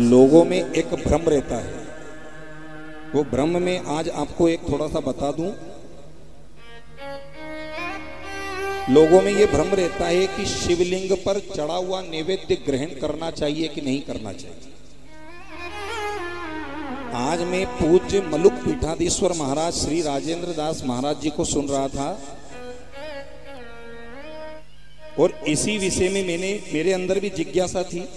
लोगों में एक भ्रम रहता है। वो भ्रम में आज आपको एक थोड़ा सा बता दूं। लोगों में ये भ्रम रहता है कि शिवलिंग पर चढ़ा हुआ नैवेद्य ग्रहण करना चाहिए कि नहीं करना चाहिए। आज मैं पूज्य मलुक पीठाधीश्वर महाराज श्री राजेंद्र दास महाराज जी को सुन रहा था और इसी विषय में मेरे अंदर भी जिज्ञासा थी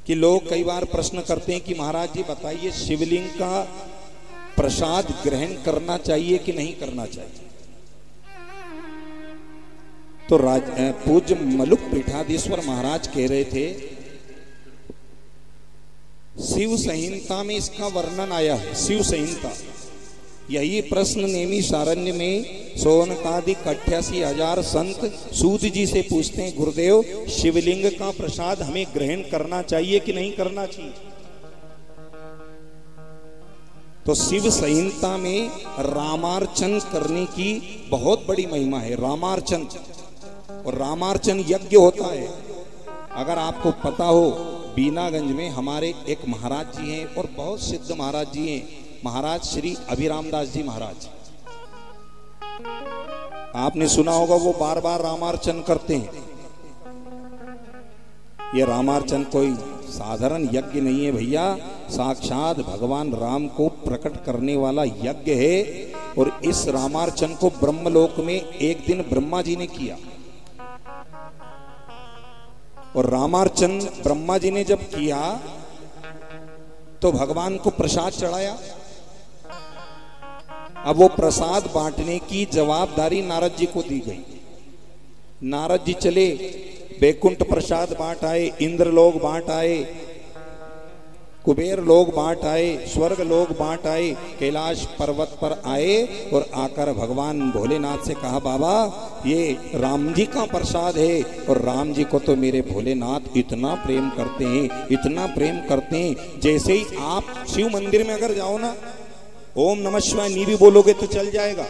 कि लोग कई बार प्रश्न करते हैं कि महाराज जी बताइए, शिवलिंग का प्रसाद ग्रहण करना चाहिए कि नहीं करना चाहिए। तो पूज्य मलुक पीठाधीश्वर महाराज कह रहे थे, शिव संहिता में इसका वर्णन आया है। शिव संहिता, यही प्रश्न नेमी सारण्य में सोनकादिक 88,000 संत सूत जी से पूछते हैं, गुरुदेव शिवलिंग का प्रसाद हमें ग्रहण करना चाहिए कि नहीं करना चाहिए। तो शिव संहिता में रामार्चन करने की बहुत बड़ी महिमा है। रामार्चन, और रामार्चन यज्ञ होता है। अगर आपको पता हो, बीनागंज में हमारे एक महाराज जी हैं और बहुत सिद्ध महाराज जी हैं, महाराज श्री अभिरामदास जी महाराज। आपने सुना होगा, वो बार बार रामार्चन करते हैं। ये रामार्चन कोई साधारण यज्ञ नहीं है भैया, साक्षात भगवान राम को प्रकट करने वाला यज्ञ है। और इस रामार्चन को ब्रह्मलोक में एक दिन ब्रह्मा जी ने किया। और रामार्चन ब्रह्मा जी ने जब किया तो भगवान को प्रसाद चढ़ाया। अब वो प्रसाद बांटने की जवाबदारी नारद जी को दी गई। नारद जी चले, बैकुंठ प्रसाद बांट आए, इंद्र लोग बांट आए, कुबेर लोग बांट आए, स्वर्ग लोग बांट आए, कैलाश पर्वत पर आए और आकर भगवान भोलेनाथ से कहा, बाबा ये राम जी का प्रसाद है। और राम जी को तो मेरे भोलेनाथ इतना प्रेम करते हैं, इतना प्रेम करते हैं, जैसे ही आप शिव मंदिर में अगर जाओ ना, ओम नमः शिवाय नहीं भी बोलोगे तो चल जाएगा।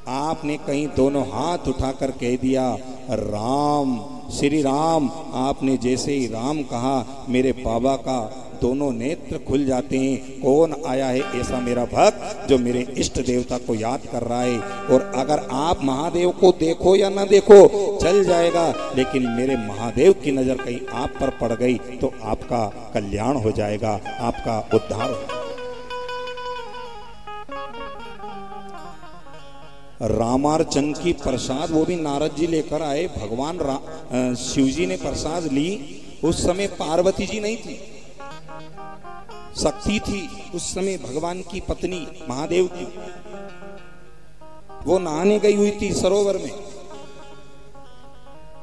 आपने कहीं दोनों हाथ उठाकर कह दिया राम, श्री राम। आपने जैसे ही राम कहा, मेरे बाबा का दोनों नेत्र खुल जाते हैं। कौन आया है ऐसा मेरा भक्त जो मेरे इष्ट देवता को याद कर रहा है। और अगर आप महादेव को देखो या ना देखो चल जाएगा, लेकिन मेरे महादेव की नजर कहीं आप पर पड़ गई तो आपका कल्याण हो जाएगा, आपका उद्धार हो जाएगा। रामार्चन की प्रसाद वो भी नारद जी लेकर आए। भगवान शिव जी ने प्रसाद ली। उस समय पार्वती जी नहीं थी, शक्ति थी उस समय भगवान की पत्नी महादेव की। वो नहाने गई हुई थी सरोवर में।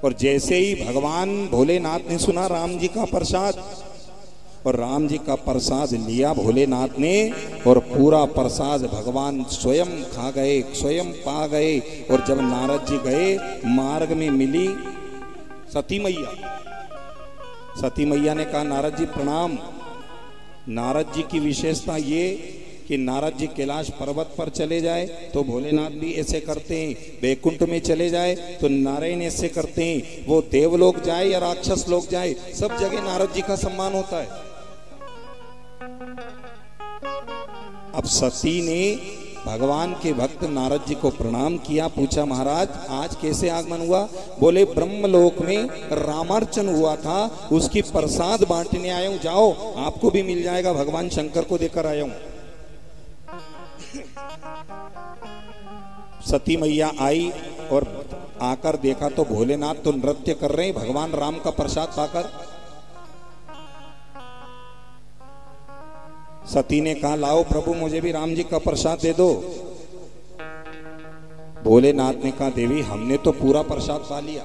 और जैसे ही भगवान भोलेनाथ ने सुना राम जी का प्रसाद, और राम जी का प्रसाद लिया भोलेनाथ ने, और पूरा प्रसाद भगवान स्वयं खा गए, स्वयं पा गए। और जब नारद जी गए, मार्ग में मिली सती मैया। सती मैया ने कहा, नारद जी प्रणाम। नारद जी की विशेषता ये कि नारद जी कैलाश पर्वत पर चले जाए तो भोलेनाथ भी ऐसे करते हैं, बैकुंठ में चले जाए तो नारायण ऐसे करते हैं, वो देवलोक जाए या राक्षस लोग जाए, सब जगह नारद जी का सम्मान होता है। अब सती ने भगवान के भक्त नारद जी को प्रणाम किया, पूछा महाराज आज कैसे आगमन हुआ। बोले ब्रह्मलोक में रामार्चन हुआ था, उसकी प्रसाद बांटने आया हूं, जाओ आपको भी मिल जाएगा, भगवान शंकर को देकर आया हूं। सती मैया आई और आकर देखा तो भोलेनाथ तो नृत्य कर रहे हैं भगवान राम का प्रसाद पाकर। सती ने कहा, लाओ प्रभु मुझे भी राम जी का प्रसाद दे दो। भोलेनाथ ने कहा, देवी हमने तो पूरा प्रसाद पा लिया।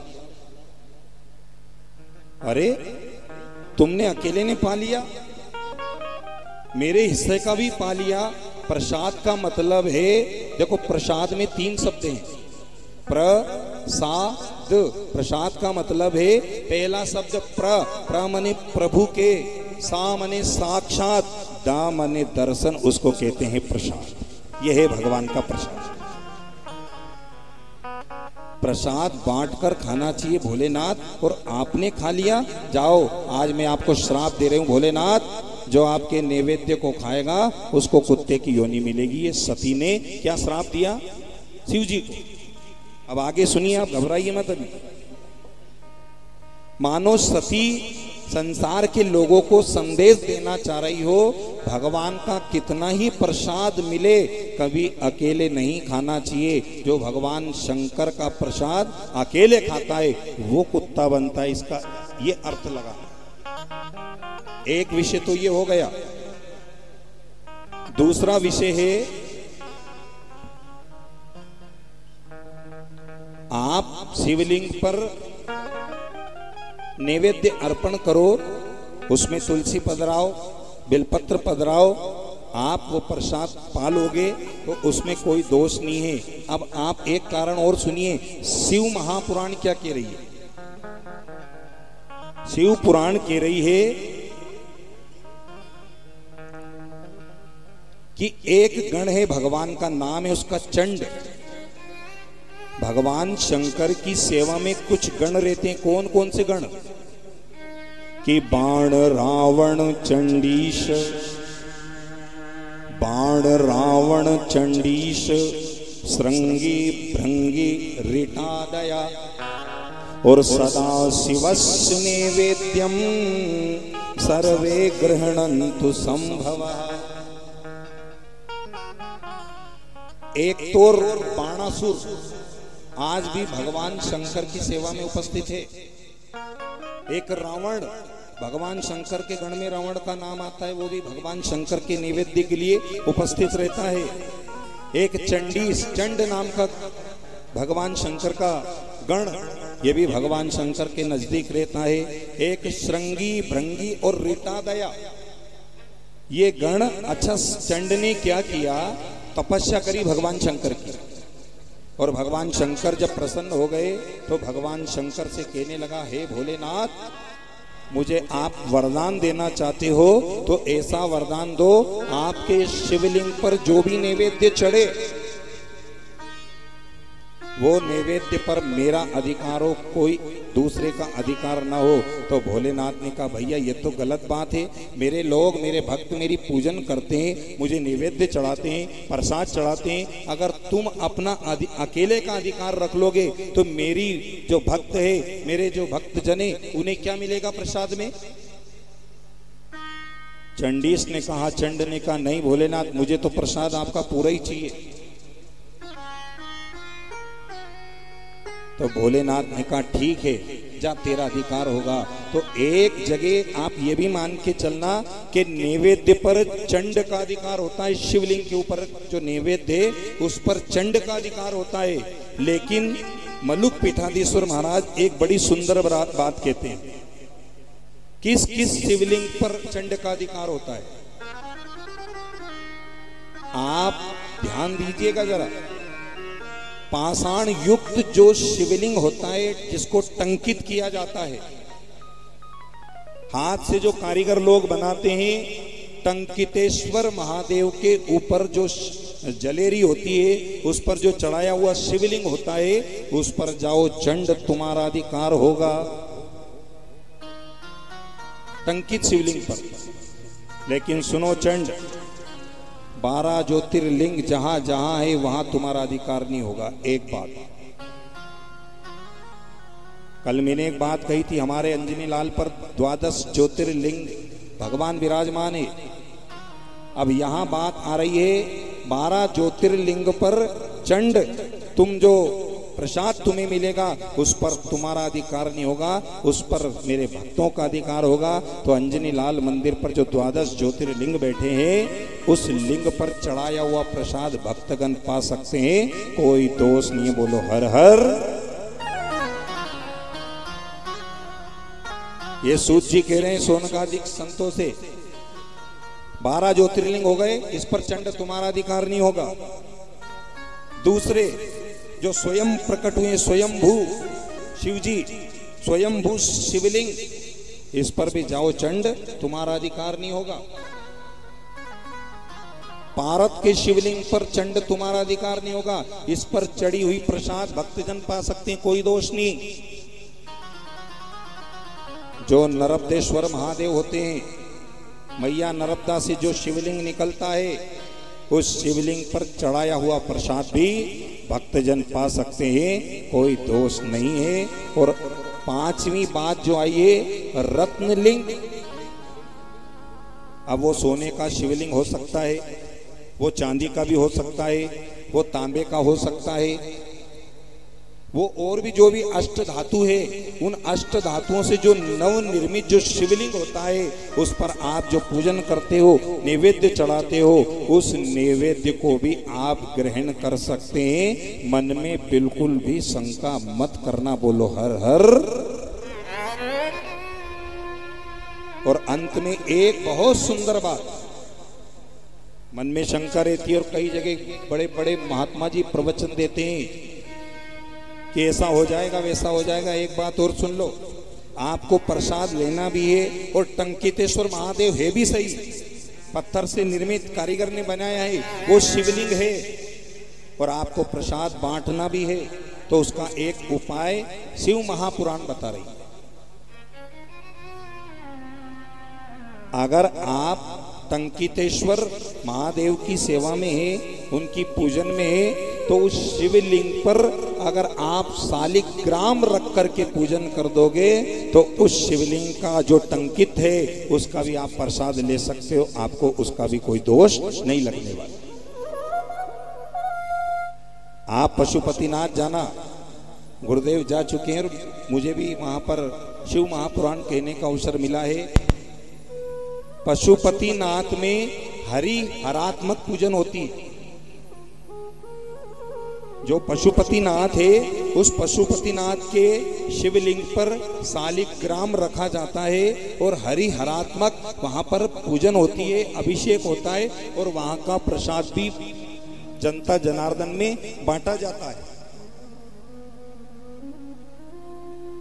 अरे तुमने अकेले ने पा लिया, मेरे हिस्से का भी पा लिया। प्रसाद का मतलब है, देखो प्रसाद में 3 शब्द हैं, प्रसाद। प्रसाद का मतलब है, पहला शब्द प्र मने प्रभु के, सा मने साक्षात, दा मने दर्शन, उसको कहते हैं प्रसाद। यह है भगवान का प्रसाद। प्रसाद बांटकर खाना चाहिए भोलेनाथ, और आपने खा लिया, जाओ आज मैं आपको श्राप दे रही हूं भोलेनाथ, जो आपके नैवेद्य को खाएगा उसको कुत्ते की योनि मिलेगी। ये सती ने क्या श्राप दिया शिव जी को। अब आगे सुनिए, आप घबराइए मत। अभी मानो सती संसार के लोगों को संदेश देना चाह रही हो, भगवान का कितना ही प्रसाद मिले कभी अकेले नहीं खाना चाहिए। जो भगवान शंकर का प्रसाद अकेले खाता है वो कुत्ता बनता है। इसका ये अर्थ लगा। एक विषय तो ये हो गया। दूसरा विषय है, आप शिवलिंग पर नैवेद्य अर्पण करो, उसमें तुलसी पधराओ, बेलपत्र पधराओ, आप वो प्रसाद पालोगे तो उसमें कोई दोष नहीं है। अब आप एक कारण और सुनिए, शिव महापुराण क्या कह रही है। शिव पुराण कह रही है कि एक गण है, भगवान का नाम है उसका चंड। भगवान शंकर की सेवा में कुछ गण रहते हैं। कौन कौन से गण? कि बाण रावण चंडीश, बाण रावण चंडीश, श्रृंगी भृंगी ऋटादया, और सदा शिवस्य नैवेद्यम सर्वे गृह्णन्तु संभवः। एक तो बाणासुर आज भी भगवान शंकर की सेवा में उपस्थित है। एक रावण, भगवान शंकर के गण में रावण का नाम आता है, वो भी भगवान शंकर के नैवेद्य के लिए उपस्थित रहता है। एक चंडीस, चंड नाम का भगवान शंकर का गण, ये भी भगवान शंकर के नजदीक रहता है। एक श्रृंगी भृंगी और ऋटादया, ये गण। अच्छा, चंड ने क्या किया? तपस्या करी भगवान शंकर की, और भगवान शंकर जब प्रसन्न हो गए तो भगवान शंकर से कहने लगा, हे भोलेनाथ, मुझे आप वरदान देना चाहते हो तो ऐसा वरदान दो, आपके शिवलिंग पर जो भी नैवेद्य चढ़े वो नैवेद्य पर मेरा अधिकार हो, कोई दूसरे का अधिकार ना हो। तो भोलेनाथ ने कहा, भैया ये तो गलत बात है। मेरे लोग, मेरे भक्त मेरी पूजन करते हैं, मुझे नैवेद्य चढ़ाते हैं, प्रसाद चढ़ाते हैं। अगर तुम अपना अकेले का अधिकार रख लोगे तो मेरी जो भक्त है, मेरे जो भक्त जने, उन्हें क्या मिलेगा प्रसाद में? चंडीस ने कहा, चंड ने कहा, नहीं भोलेनाथ, मुझे तो प्रसाद आपका पूरा ही चाहिए। तो भोलेनाथ ने कहा, ठीक है, जा तेरा अधिकार होगा। तो एक जगह आप ये भी मान के चलना कि नैवेद्य पर चंड का अधिकार होता है। शिवलिंग के ऊपर जो नैवेद्य है उस पर चंड का अधिकार होता है। लेकिन मलुक पीठाधीश्वर महाराज एक बड़ी सुंदर बात कहते हैं। किस किस शिवलिंग पर चंड का अधिकार होता है? आप ध्यान दीजिएगा जरा। पाषाण युक्त जो शिवलिंग होता है, जिसको टंकित किया जाता है, हाथ से जो कारीगर लोग बनाते हैं, टंकितेश्वर महादेव के ऊपर जो जलेरी होती है, उस पर जो चढ़ाया हुआ शिवलिंग होता है, उस पर जाओ, चंड तुम्हारा अधिकार होगा, टंकित शिवलिंग पर। लेकिन सुनो चंड, 12 ज्योतिर्लिंग जहां जहां है वहां तुम्हारा अधिकार नहीं होगा। एक बात, कल मैंने एक बात कही थी, हमारे अंजनी लाल पर 12 ज्योतिर्लिंग भगवान विराजमान है। अब यहां बात आ रही है 12 ज्योतिर्लिंग पर चंड, तुम जो प्रसाद तुम्हें मिलेगा उस पर तुम्हारा अधिकार नहीं होगा, उस पर मेरे भक्तों का अधिकार होगा। तो अंजनी लाल मंदिर पर जो 12 ज्योतिर्लिंग बैठे हैं, उस लिंग पर चढ़ाया हुआ प्रसाद भक्तगण पा सकते हैं, कोई दोष नहीं है। बोलो हर हर। ये सूत जी कह रहे हैं सोनकादिक संतों से, 12 ज्योतिर्लिंग हो गए, इस पर चंड तुम्हारा अधिकार नहीं होगा। दूसरे जो स्वयं प्रकट हुए, स्वयंभू शिवजी, स्वयंभू शिवलिंग, इस पर भी जाओ चंड, तुम्हारा अधिकार नहीं होगा। पारत के शिवलिंग पर चंड तुम्हारा अधिकार नहीं होगा। इस पर चढ़ी हुई प्रसाद भक्तजन पा सकते हैं, कोई दोष नहीं। जो नर्मदेश्वर महादेव होते हैं, मैया नर्मदा से जो शिवलिंग निकलता है, उस शिवलिंग पर चढ़ाया हुआ प्रसाद भी भक्तजन पा सकते हैं, कोई दोष नहीं है। और पांचवी बात जो आई है रत्नलिंग। अब वो सोने का शिवलिंग हो सकता है, वो चांदी का भी हो सकता है, वो तांबे का हो सकता है, वो और भी जो भी अष्ट धातु है, उन अष्ट धातुओं से जो नव निर्मित जो शिवलिंग होता है, उस पर आप जो पूजन करते हो, नैवेद्य चढ़ाते हो, उस नैवेद्य को भी आप ग्रहण कर सकते हैं। मन में बिल्कुल भी शंका मत करना, बोलो हर हर। और अंत में एक बहुत सुंदर बात, मन में शंका रहती है और कई जगह बड़े बड़े महात्मा जी प्रवचन देते हैं कि ऐसा हो जाएगा वैसा हो जाएगा। एक बात और सुन लो, आपको प्रसाद लेना भी है और टंकितेश्वर महादेव है भी सही, पत्थर से निर्मित कारीगर ने बनाया है, वो शिवलिंग है, और आपको प्रसाद बांटना भी है, तो उसका एक उपाय शिव महापुराण बता रही है। अगर आप टंकितेश्वर महादेव की सेवा में है, उनकी पूजन में है, तो उस शिवलिंग पर अगर आप शालिग्राम रख करके पूजन कर दोगे, तो उस शिवलिंग का जो टंकित है उसका भी आप प्रसाद ले सकते हो, आपको उसका भी कोई दोष नहीं लगने वाला। आप पशुपतिनाथ जाना, गुरुदेव जा चुके हैं, मुझे भी वहां पर शिव महापुराण कहने का अवसर मिला है। पशुपतिनाथ में हरि हरात्मक पूजन होती है। जो पशुपतिनाथ है, उस पशुपतिनाथ के शिवलिंग पर शालिग्राम रखा जाता है और हरि हरात्मक वहां पर पूजन होती है, अभिषेक होता है, और वहां का प्रसाद भी जनता जनार्दन में बांटा जाता है।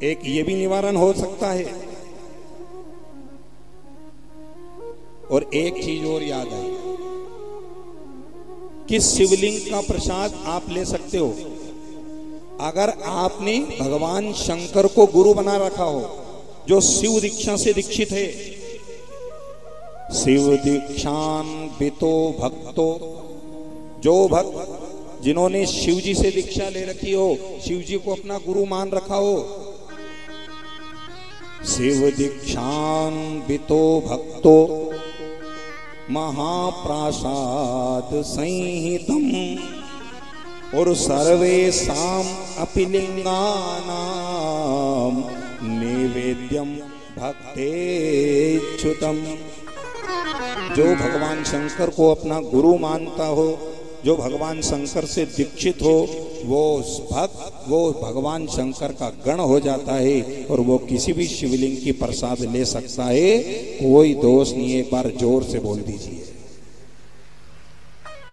एक ये भी निवारण हो सकता है। और एक चीज और याद आई कि शिवलिंग का प्रसाद आप ले सकते हो अगर आपने भगवान शंकर को गुरु बना रखा हो, जो शिव दीक्षा से दीक्षित है। शिव दीक्षान बितो भक्तो, जो भक्त जिन्होंने शिव जी से दीक्षा ले रखी हो, शिव जी को अपना गुरु मान रखा हो। शिव दीक्षान बितो भक्तो महाप्रासाद संहितम, और सर्वेषां अपि लिंगानां नैवेद्यम भक्तेच्युतम। जो भगवान शंकर को अपना गुरु मानता हो, जो भगवान शंकर से दीक्षित हो, वो भगवान शंकर का गण हो जाता है और वो किसी भी शिवलिंग की प्रसाद ले सकता है, कोई दोष नहीं है। एक बार जोर से बोल दीजिए।